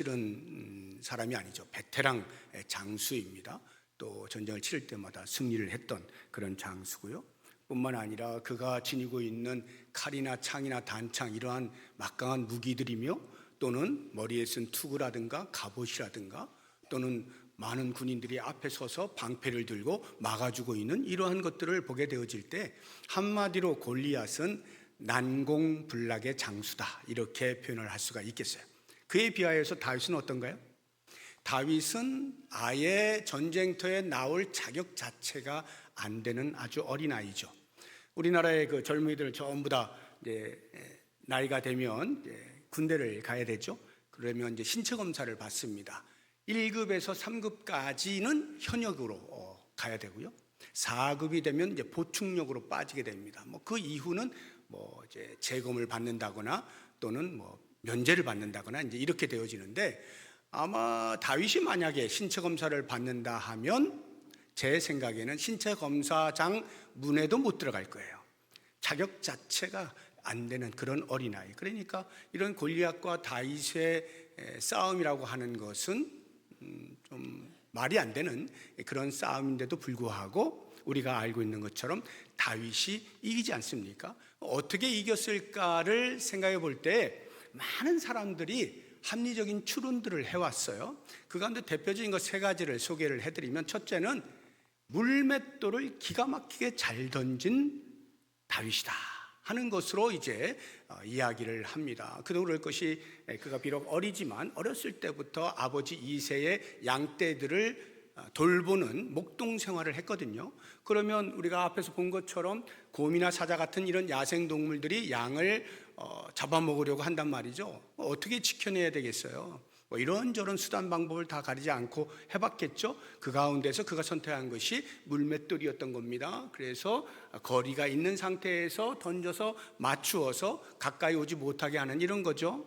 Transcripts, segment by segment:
이런 사람이 아니죠. 베테랑 장수입니다. 또 전쟁을 치를 때마다 승리를 했던 그런 장수고요. 뿐만 아니라 그가 지니고 있는 칼이나 창이나 단창 이러한 막강한 무기들이며 또는 머리에 쓴 투구라든가 갑옷이라든가 또는 많은 군인들이 앞에 서서 방패를 들고 막아주고 있는 이러한 것들을 보게 되어질 때 한마디로 골리앗은 난공불락의 장수다 이렇게 표현을 할 수가 있겠어요. 그에 비하여서 다윗은 어떤가요? 다윗은 아예 전쟁터에 나올 자격 자체가 안 되는 아주 어린아이죠. 우리나라의 그 젊은이들 전부 다 이제 나이가 되면 이제 군대를 가야 되죠. 그러면 이제 신체 검사를 받습니다. 1급에서 3급까지는 현역으로 가야 되고요. 4급이 되면 이제 보충력으로 빠지게 됩니다. 그 이후는 이제 재검을 받는다거나 또는 면제를 받는다거나 이제 이렇게 되어지는데, 아마 다윗이 만약에 신체 검사를 받는다 하면 제 생각에는 신체 검사장 문에도 못 들어갈 거예요. 자격 자체가 안 되는 그런 어린아이. 그러니까 이런 골리앗과 다윗의 싸움이라고 하는 것은 좀 말이 안 되는 그런 싸움인데도 불구하고 우리가 알고 있는 것처럼 다윗이 이기지 않습니까? 어떻게 이겼을까를 생각해 볼 때 많은 사람들이 합리적인 추론들을 해왔어요. 그 가운데 대표적인 것 세 가지를 소개를 해드리면, 첫째는 물맷돌을 기가 막히게 잘 던진 다윗이다 하는 것으로 이제 이야기를 합니다. 그럴 것이 그가 비록 어리지만 어렸을 때부터 아버지 이새의 양떼들을 돌보는 목동 생활을 했거든요. 그러면 우리가 앞에서 본 것처럼 곰이나 사자 같은 이런 야생 동물들이 양을 잡아먹으려고 한단 말이죠. 어떻게 지켜내야 되겠어요? 이런저런 수단 방법을 다 가리지 않고 해봤겠죠. 그 가운데서 그가 선택한 것이 물맷돌이었던 겁니다. 그래서 거리가 있는 상태에서 던져서 맞추어서 가까이 오지 못하게 하는 이런 거죠.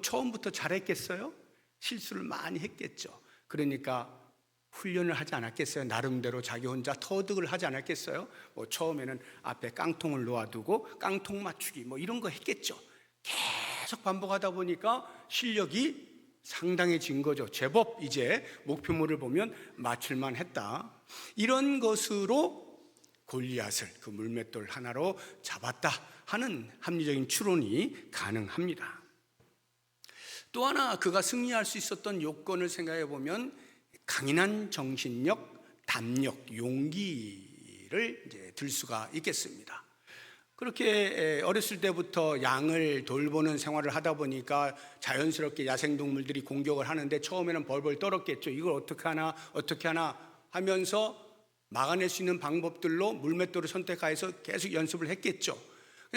처음부터 잘했겠어요? 실수를 많이 했겠죠. 그러니까 훈련을 하지 않았겠어요? 나름대로 자기 혼자 터득을 하지 않았겠어요? 처음에는 앞에 깡통을 놓아두고 깡통 맞추기 이런 거 했겠죠. 계속 반복하다 보니까 실력이 상당해진 거죠. 제법 이제 목표물을 보면 맞출만 했다. 이런 것으로 골리앗을 그 물맷돌 하나로 잡았다 하는 합리적인 추론이 가능합니다. 또 하나 그가 승리할 수 있었던 요건을 생각해 보면 강인한 정신력, 담력, 용기를 이제 들 수가 있겠습니다. 그렇게 어렸을 때부터 양을 돌보는 생활을 하다 보니까 자연스럽게 야생동물들이 공격을 하는데 처음에는 벌벌 떨었겠죠. 이걸 어떻게 하나 하면서 막아낼 수 있는 방법들로 물맷돌을 선택해서 계속 연습을 했겠죠.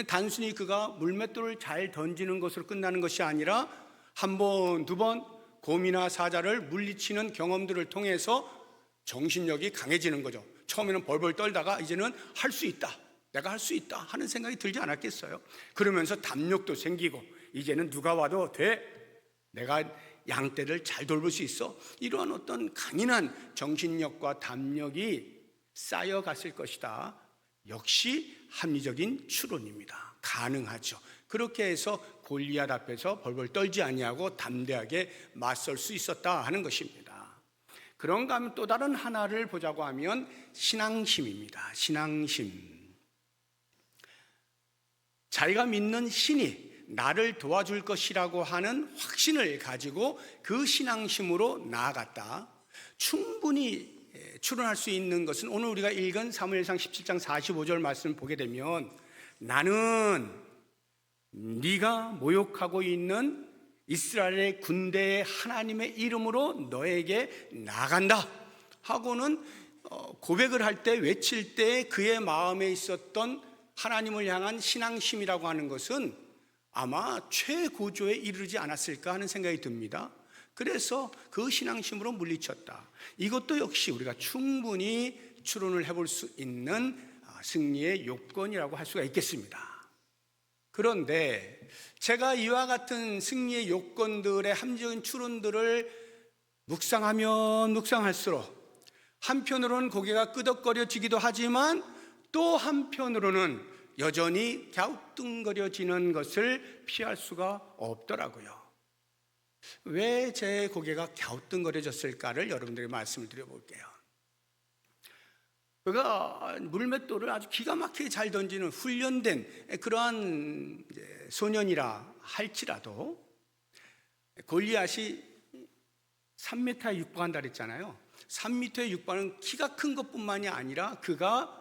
단순히 그가 물맷돌을 잘 던지는 것으로 끝나는 것이 아니라 한 번, 두 번 곰이나 사자를 물리치는 경험들을 통해서 정신력이 강해지는 거죠. 처음에는 벌벌 떨다가 이제는 할 수 있다, 내가 할 수 있다 하는 생각이 들지 않았겠어요? 그러면서 담력도 생기고 이제는 누가 와도 돼, 내가 양떼를 잘 돌볼 수 있어, 이러한 어떤 강인한 정신력과 담력이 쌓여갔을 것이다. 역시 합리적인 추론입니다. 가능하죠. 그렇게 해서 골리앗 앞에서 벌벌 떨지 아니하고 담대하게 맞설 수 있었다 하는 것입니다. 그런가 하면 또 다른 하나를 보자고 하면 신앙심입니다. 신앙심. 자기가 믿는 신이 나를 도와줄 것이라고 하는 확신을 가지고 그 신앙심으로 나아갔다. 충분히 추론할 수 있는 것은 오늘 우리가 읽은 사무엘상 17장 45절 말씀을 보게 되면, 나는 네가 모욕하고 있는 이스라엘의 군대의 하나님의 이름으로 너에게 나간다 하고는 고백을 할 때, 외칠 때 그의 마음에 있었던 하나님을 향한 신앙심이라고 하는 것은 아마 최고조에 이르지 않았을까 하는 생각이 듭니다. 그래서 그 신앙심으로 물리쳤다. 이것도 역시 우리가 충분히 추론을 해볼 수 있는 승리의 요건이라고 할 수가 있겠습니다. 그런데 제가 이와 같은 승리의 요건들의 합리적인 추론들을 묵상하면 묵상할수록 한편으로는 고개가 끄덕거려지기도 하지만 또 한편으로는 여전히 갸우뚱거려지는 것을 피할 수가 없더라고요. 왜 제 고개가 갸우뚱거려졌을까를 여러분들에게 말씀을 드려볼게요. 그가 물맷돌을 아주 기가 막히게 잘 던지는 훈련된 그러한 소년이라 할지라도 골리앗이 3m에 육박한다 그랬잖아요. 3m에 육박은 키가 큰 것뿐만이 아니라 그가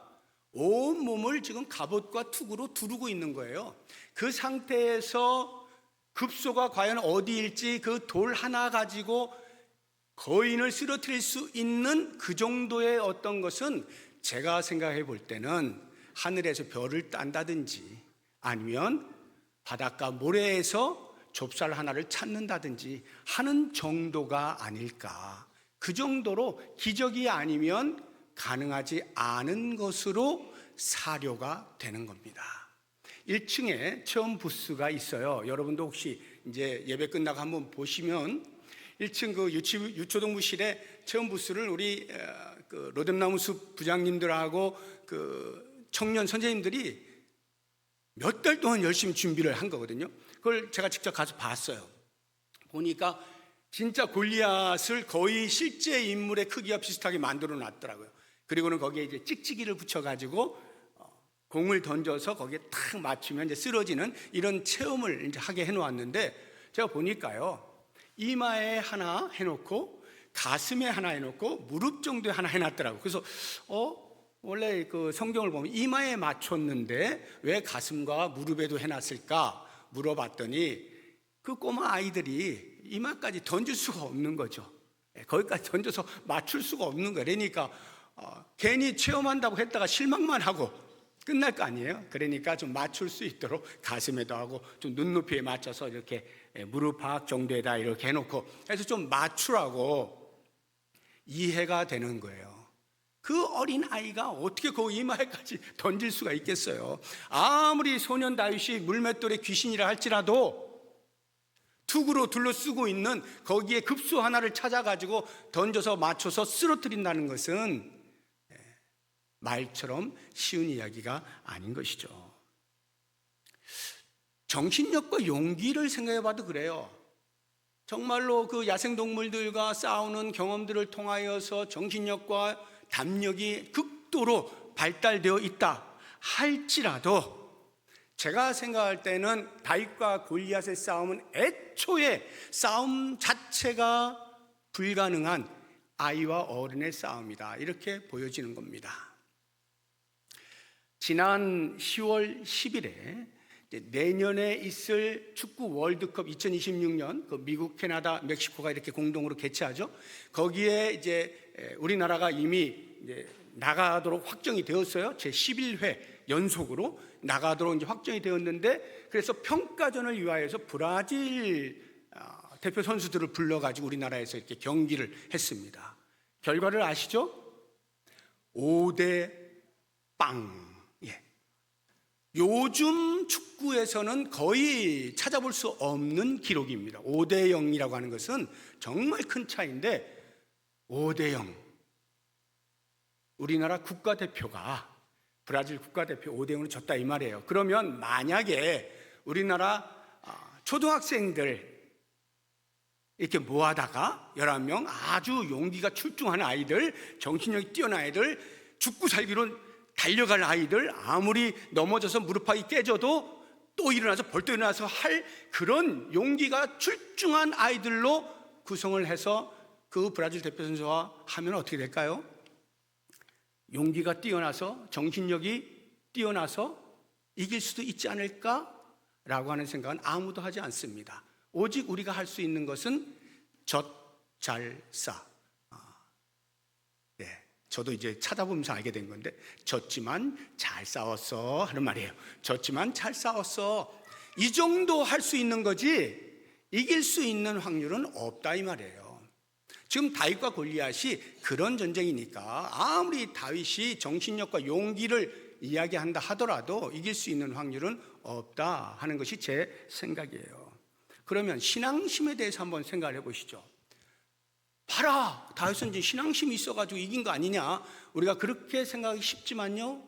온 몸을 지금 갑옷과 투구로 두르고 있는 거예요. 그 상태에서 급소가 과연 어디일지 그 돌 하나 가지고 거인을 쓰러뜨릴 수 있는 그 정도의 어떤 것은 제가 생각해 볼 때는 하늘에서 별을 딴다든지 아니면 바닷가 모래에서 좁쌀 하나를 찾는다든지 하는 정도가 아닐까. 그 정도로 기적이 아니면 가능하지 않은 것으로 사료가 되는 겁니다. 1층에 체험 부스가 있어요. 여러분도 혹시 이제 예배 끝나고 한번 보시면 1층 그 유초동부실에 체험 부스를 우리 그 로뎀나무숲 부장님들하고 그 청년 선생님들이 몇 달 동안 열심히 준비를 한 거거든요. 그걸 제가 직접 가서 봤어요. 보니까 진짜 골리앗을 거의 실제 인물의 크기와 비슷하게 만들어 놨더라고요. 그리고는 거기에 이제 찍찍이를 붙여가지고 공을 던져서 거기에 탁 맞추면 이제 쓰러지는 이런 체험을 이제 하게 해놓았는데 제가 보니까요, 이마에 하나 해놓고 가슴에 하나 해놓고 무릎 정도에 하나 해놨더라고요. 그래서 원래 그 성경을 보면 이마에 맞췄는데 왜 가슴과 무릎에도 해놨을까 물어봤더니 그 꼬마 아이들이 이마까지 던질 수가 없는 거죠. 거기까지 던져서 맞출 수가 없는 거예요. 그러니까 괜히 체험한다고 했다가 실망만 하고 끝날 거 아니에요. 그러니까 좀 맞출 수 있도록 가슴에도 하고 좀 눈높이에 맞춰서 이렇게 무릎 팍 정도에다 이렇게 해놓고 해서 좀 맞추라고 이해가 되는 거예요. 그 어린 아이가 어떻게 그 이마에까지 던질 수가 있겠어요. 아무리 소년 다윗이 물맷돌의 귀신이라 할지라도 투구로 둘러쓰고 있는 거기에 급소 하나를 찾아가지고 던져서 맞춰서 쓰러뜨린다는 것은 말처럼 쉬운 이야기가 아닌 것이죠. 정신력과 용기를 생각해 봐도 그래요. 정말로 그 야생동물들과 싸우는 경험들을 통하여서 정신력과 담력이 극도로 발달되어 있다 할지라도 제가 생각할 때는 다윗과 골리앗의 싸움은 애초에 싸움 자체가 불가능한 아이와 어른의 싸움이다, 이렇게 보여지는 겁니다. 지난 10월 10일에 내년에 있을 축구 월드컵 2026년 그 미국, 캐나다, 멕시코가 이렇게 공동으로 개최하죠. 거기에 이제 우리나라가 이미 이제 나가도록 확정이 되었어요. 제 11회 연속으로 나가도록 이제 확정이 되었는데, 그래서 평가전을 위하여서 브라질 대표 선수들을 불러가지고 우리나라에서 이렇게 경기를 했습니다. 결과를 아시죠? 5대 0. 요즘 축구에서는 거의 찾아볼 수 없는 기록입니다. 5대 0이라고 하는 것은 정말 큰 차이인데 5대 0. 우리나라 국가대표가 브라질 국가대표 5대 0으로 졌다 이 말이에요. 그러면 만약에 우리나라 초등학생들 이렇게 모아다가 11명 아주 용기가 출중한 아이들, 정신력이 뛰어난 아이들, 죽고 살기로 달려갈 아이들, 아무리 넘어져서 무릎팍이 깨져도 또 일어나서 벌떡 일어나서 할 그런 용기가 출중한 아이들로 구성을 해서 그 브라질 대표 선수와 하면 어떻게 될까요? 용기가 뛰어나서 정신력이 뛰어나서 이길 수도 있지 않을까라고 하는 생각은 아무도 하지 않습니다. 오직 우리가 할 수 있는 것은 젖잘싸. 저도 이제 찾아보면서 알게 된 건데, 졌지만 잘 싸웠어 하는 말이에요. 졌지만 잘 싸웠어, 이 정도 할 수 있는 거지 이길 수 있는 확률은 없다 이 말이에요. 지금 다윗과 골리앗이 그런 전쟁이니까 아무리 다윗이 정신력과 용기를 이야기한다 하더라도 이길 수 있는 확률은 없다 하는 것이 제 생각이에요. 그러면 신앙심에 대해서 한번 생각을 해보시죠. 봐라, 다윗은 이제 신앙심이 있어가지고 이긴 거 아니냐, 우리가 그렇게 생각하기 쉽지만요,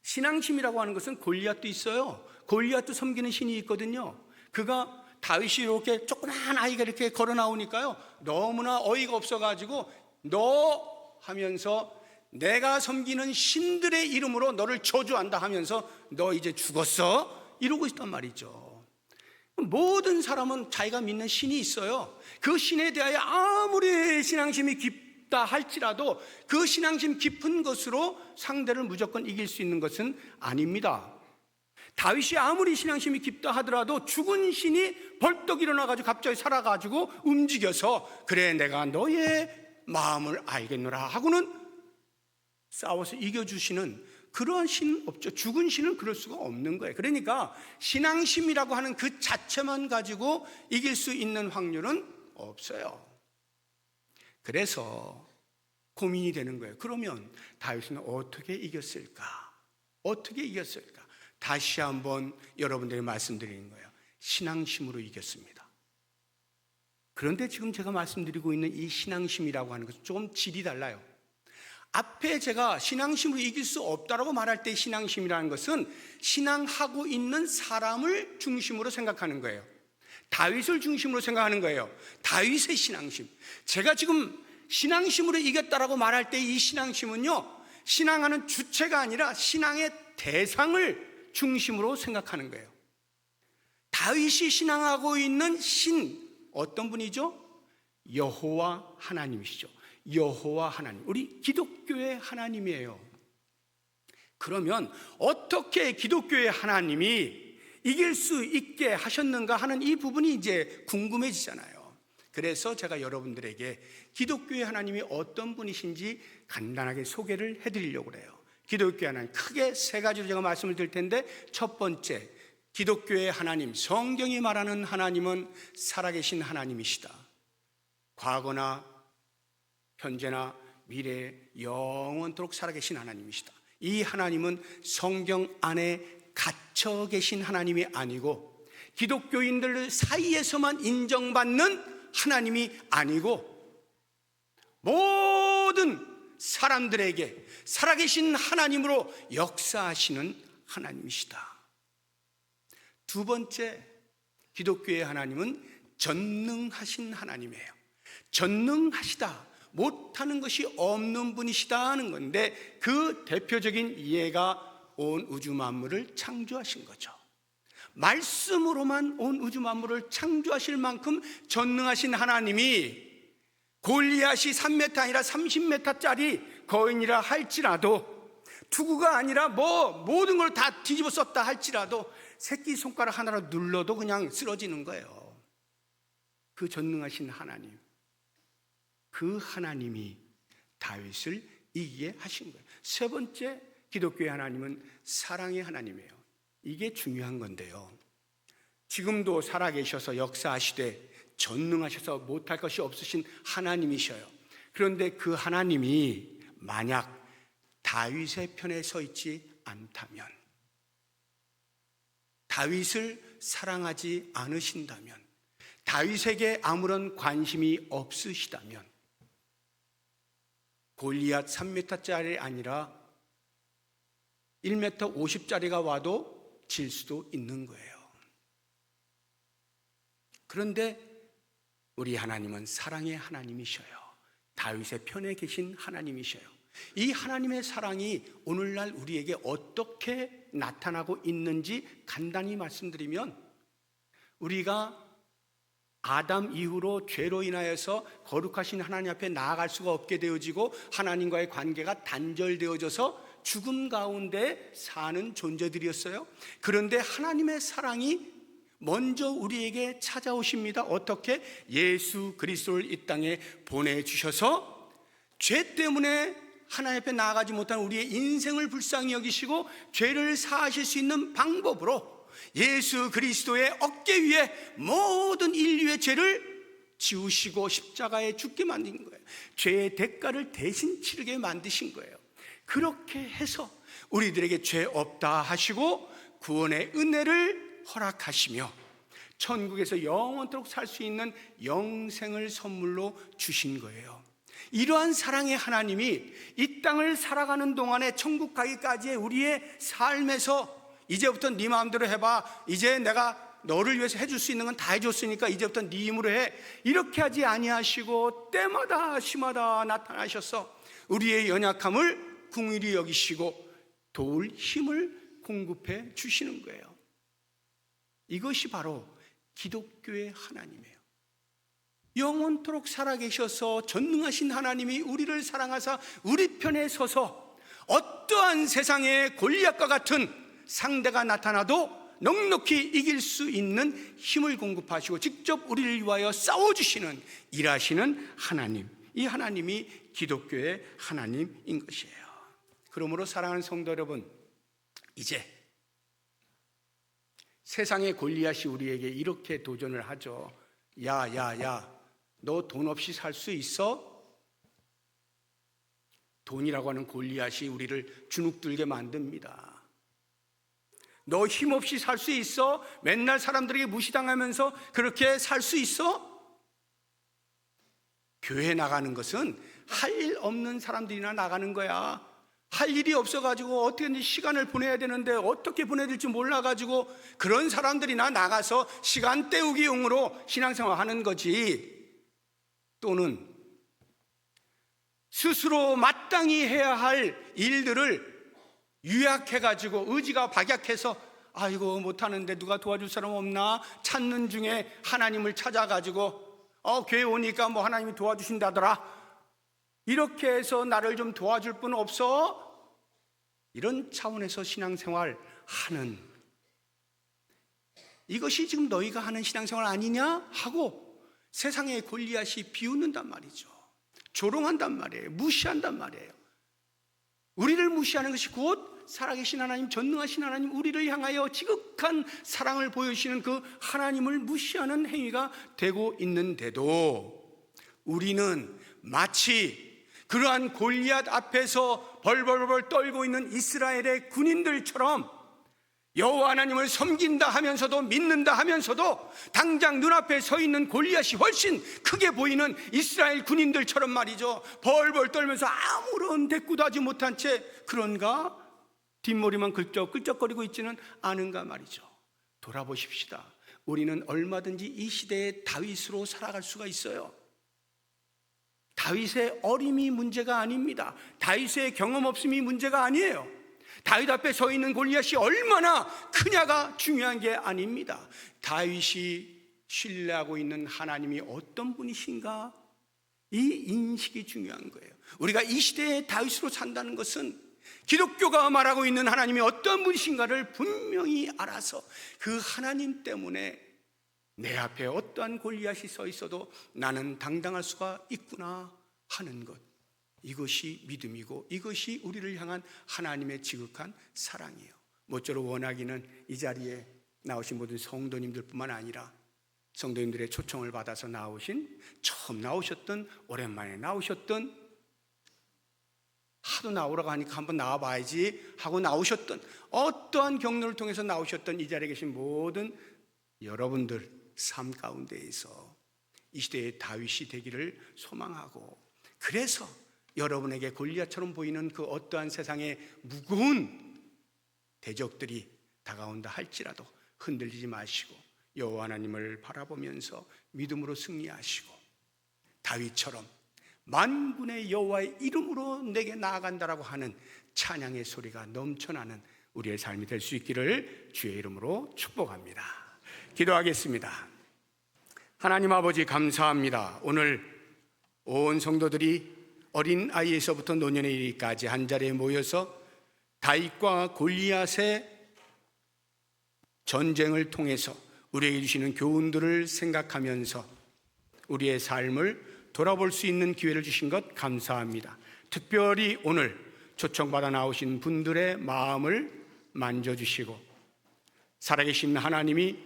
신앙심이라고 하는 것은 골리앗도 있어요. 골리앗도 섬기는 신이 있거든요. 그가 다윗이 이렇게 조그만 아이가 이렇게 걸어 나오니까요, 너무나 어이가 없어가지고 너 하면서 내가 섬기는 신들의 이름으로 너를 저주한다 하면서 너 이제 죽었어 이러고 있단 말이죠. 모든 사람은 자기가 믿는 신이 있어요. 그 신에 대하여 아무리 신앙심이 깊다 할지라도 그 신앙심 깊은 것으로 상대를 무조건 이길 수 있는 것은 아닙니다. 다윗이 아무리 신앙심이 깊다 하더라도 죽은 신이 벌떡 일어나가지고 갑자기 살아가지고 움직여서 그래 내가 너의 마음을 알겠노라 하고는 싸워서 이겨주시는 그러한 신은 없죠. 죽은 신은 그럴 수가 없는 거예요. 그러니까 신앙심이라고 하는 그 자체만 가지고 이길 수 있는 확률은 없어요. 그래서 고민이 되는 거예요. 그러면 다윗은 어떻게 이겼을까? 어떻게 이겼을까? 다시 한번 여러분들이 말씀드리는 거예요. 신앙심으로 이겼습니다. 그런데 지금 제가 말씀드리고 있는 이 신앙심이라고 하는 것은 조금 질이 달라요. 앞에 제가 신앙심으로 이길 수 없다라고 말할 때 신앙심이라는 것은 신앙하고 있는 사람을 중심으로 생각하는 거예요. 다윗을 중심으로 생각하는 거예요. 다윗의 신앙심. 제가 지금 신앙심으로 이겼다라고 말할 때 이 신앙심은요, 신앙하는 주체가 아니라 신앙의 대상을 중심으로 생각하는 거예요. 다윗이 신앙하고 있는 신, 어떤 분이죠? 여호와 하나님이시죠. 여호와 하나님, 우리 기독교의 하나님이에요. 그러면 어떻게 기독교의 하나님이 이길 수 있게 하셨는가 하는 이 부분이 이제 궁금해지잖아요. 그래서 제가 여러분들에게 기독교의 하나님이 어떤 분이신지 간단하게 소개를 해드리려고 그래요. 기독교의 하나님, 크게 세 가지로 제가 말씀을 드릴 텐데, 첫 번째, 기독교의 하나님, 성경이 말하는 하나님은 살아계신 하나님이시다. 과거나 현재나 미래에 영원토록 살아계신 하나님이시다. 이 하나님은 성경 안에 갇혀 계신 하나님이 아니고 기독교인들 사이에서만 인정받는 하나님이 아니고 모든 사람들에게 살아계신 하나님으로 역사하시는 하나님이시다. 두 번째, 기독교의 하나님은 전능하신 하나님이에요. 전능하시다, 못하는 것이 없는 분이시다 는 건데, 그 대표적인 이해가 온 우주 만물을 창조하신 거죠. 말씀으로만 온 우주 만물을 창조하실 만큼 전능하신 하나님이 골리앗이 3m 아니라 30m짜리 거인이라 할지라도, 투구가 아니라 모든 걸 다 뒤집어 썼다 할지라도 새끼손가락 하나로 눌러도 그냥 쓰러지는 거예요. 그 전능하신 하나님, 그 하나님이 다윗을 이기게 하신 거예요. 세 번째, 기독교의 하나님은 사랑의 하나님이에요. 이게 중요한 건데요, 지금도 살아계셔서 역사하시되 전능하셔서 못할 것이 없으신 하나님이셔요. 그런데 그 하나님이 만약 다윗의 편에 서 있지 않다면, 다윗을 사랑하지 않으신다면, 다윗에게 아무런 관심이 없으시다면 골리앗 3m짜리 아니라 1m 50짜리가 와도 질 수도 있는 거예요. 그런데 우리 하나님은 사랑의 하나님이셔요. 다윗의 편에 계신 하나님이셔요. 이 하나님의 사랑이 오늘날 우리에게 어떻게 나타나고 있는지 간단히 말씀드리면, 우리가 아담 이후로 죄로 인하여서 거룩하신 하나님 앞에 나아갈 수가 없게 되어지고 하나님과의 관계가 단절되어져서 죽음 가운데 사는 존재들이었어요. 그런데 하나님의 사랑이 먼저 우리에게 찾아오십니다. 어떻게? 예수 그리스도를 이 땅에 보내주셔서 죄 때문에 하나님 앞에 나아가지 못한 우리의 인생을 불쌍히 여기시고 죄를 사하실 수 있는 방법으로 예수 그리스도의 어깨 위에 모든 인류의 죄를 지우시고 십자가에 죽게 만든 거예요. 죄의 대가를 대신 치르게 만드신 거예요. 그렇게 해서 우리들에게 죄 없다 하시고 구원의 은혜를 허락하시며 천국에서 영원토록 살 수 있는 영생을 선물로 주신 거예요. 이러한 사랑의 하나님이 이 땅을 살아가는 동안에 천국 가기까지의 우리의 삶에서 이제부터 네 마음대로 해봐, 이제 내가 너를 위해서 해줄 수 있는 건 다 해줬으니까 이제부터 네 힘으로 해. 이렇게 하지 아니하시고 때마다 시마다 나타나셔서 우리의 연약함을 긍휼히 여기시고 도울 힘을 공급해 주시는 거예요. 이것이 바로 기독교의 하나님이에요. 영원토록 살아계셔서 전능하신 하나님이 우리를 사랑하사 우리 편에 서서 어떠한 세상의 골리앗과 같은 상대가 나타나도 넉넉히 이길 수 있는 힘을 공급하시고 직접 우리를 위하여 싸워주시는 일하시는 하나님, 이 하나님이 기독교의 하나님인 것이에요. 그러므로 사랑하는 성도 여러분, 이제 세상의 골리앗이 우리에게 이렇게 도전을 하죠. 야, 너 돈 없이 살 수 있어? 돈이라고 하는 골리앗이 우리를 주눅들게 만듭니다. 너 힘없이 살 수 있어? 맨날 사람들에게 무시당하면서 그렇게 살 수 있어? 교회 나가는 것은 할 일 없는 사람들이나 나가는 거야. 할 일이 없어가지고 어떻게 시간을 보내야 되는데 어떻게 보내야 될지 몰라가지고 그런 사람들이나 나가서 시간 때우기용으로 신앙생활 하는 거지. 또는 스스로 마땅히 해야 할 일들을 유약해가지고 의지가 박약해서 아이고 못하는데 누가 도와줄 사람 없나 찾는 중에 하나님을 찾아가지고 교회 오니까 뭐 하나님이 도와주신다더라, 이렇게 해서 나를 좀 도와줄 분 없어? 이런 차원에서 신앙생활 하는, 이것이 지금 너희가 하는 신앙생활 아니냐 하고 세상의 골리앗이 비웃는단 말이죠. 조롱한단 말이에요. 무시한단 말이에요. 우리를 무시하는 것이 곧 살아계신 하나님, 전능하신 하나님, 우리를 향하여 지극한 사랑을 보여주시는 그 하나님을 무시하는 행위가 되고 있는데도 우리는 마치 그러한 골리앗 앞에서 벌벌벌 떨고 있는 이스라엘의 군인들처럼 여호와 하나님을 섬긴다 하면서도 믿는다 하면서도 당장 눈앞에 서 있는 골리앗이 훨씬 크게 보이는 이스라엘 군인들처럼 말이죠, 벌벌 떨면서 아무런 대꾸도 하지 못한 채 그런가? 뒷머리만 끌적끌적거리고 있지는 않은가 말이죠. 돌아보십시다. 우리는 얼마든지 이 시대의 다윗으로 살아갈 수가 있어요. 다윗의 어림이 문제가 아닙니다. 다윗의 경험 없음이 문제가 아니에요. 다윗 앞에 서 있는 골리앗이 얼마나 크냐가 중요한 게 아닙니다. 다윗이 신뢰하고 있는 하나님이 어떤 분이신가, 이 인식이 중요한 거예요. 우리가 이 시대의 다윗으로 산다는 것은 기독교가 말하고 있는 하나님이 어떤 분이신가를 분명히 알아서 그 하나님 때문에 내 앞에 어떠한 골리앗이 서 있어도 나는 당당할 수가 있구나 하는 것, 이것이 믿음이고 이것이 우리를 향한 하나님의 지극한 사랑이에요. 모쪼록 원하기는 이 자리에 나오신 모든 성도님들 뿐만 아니라 성도님들의 초청을 받아서 나오신, 처음 나오셨던, 오랜만에 나오셨던, 하도 나오라고 하니까 한번 나와봐야지 하고 나오셨던, 어떠한 경로를 통해서 나오셨던 이 자리에 계신 모든 여러분들 삶 가운데에서 이 시대의 다윗이 되기를 소망하고, 그래서 여러분에게 골리앗처럼 보이는 그 어떠한 세상의 무거운 대적들이 다가온다 할지라도 흔들리지 마시고 여호와 하나님을 바라보면서 믿음으로 승리하시고 다윗처럼 만군의 여호와의 이름으로 내게 나아간다라고 하는 찬양의 소리가 넘쳐나는 우리의 삶이 될 수 있기를 주의 이름으로 축복합니다. 기도하겠습니다. 하나님 아버지, 감사합니다. 오늘 온 성도들이 어린 아이에서부터 노년에 이르기까지 한자리에 모여서 다윗과 골리앗의 전쟁을 통해서 우리에게 주시는 교훈들을 생각하면서 우리의 삶을 돌아볼 수 있는 기회를 주신 것 감사합니다. 특별히 오늘 초청받아 나오신 분들의 마음을 만져주시고 살아계신 하나님이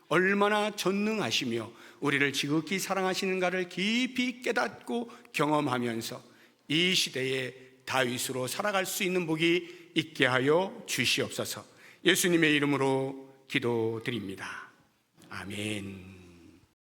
얼마나 전능하시며 우리를 지극히 사랑하시는가를 깊이 깨닫고 경험하면서 이 시대에 다윗으로 살아갈 수 있는 복이 있게 하여 주시옵소서. 예수님의 이름으로 기도드립니다. 아멘.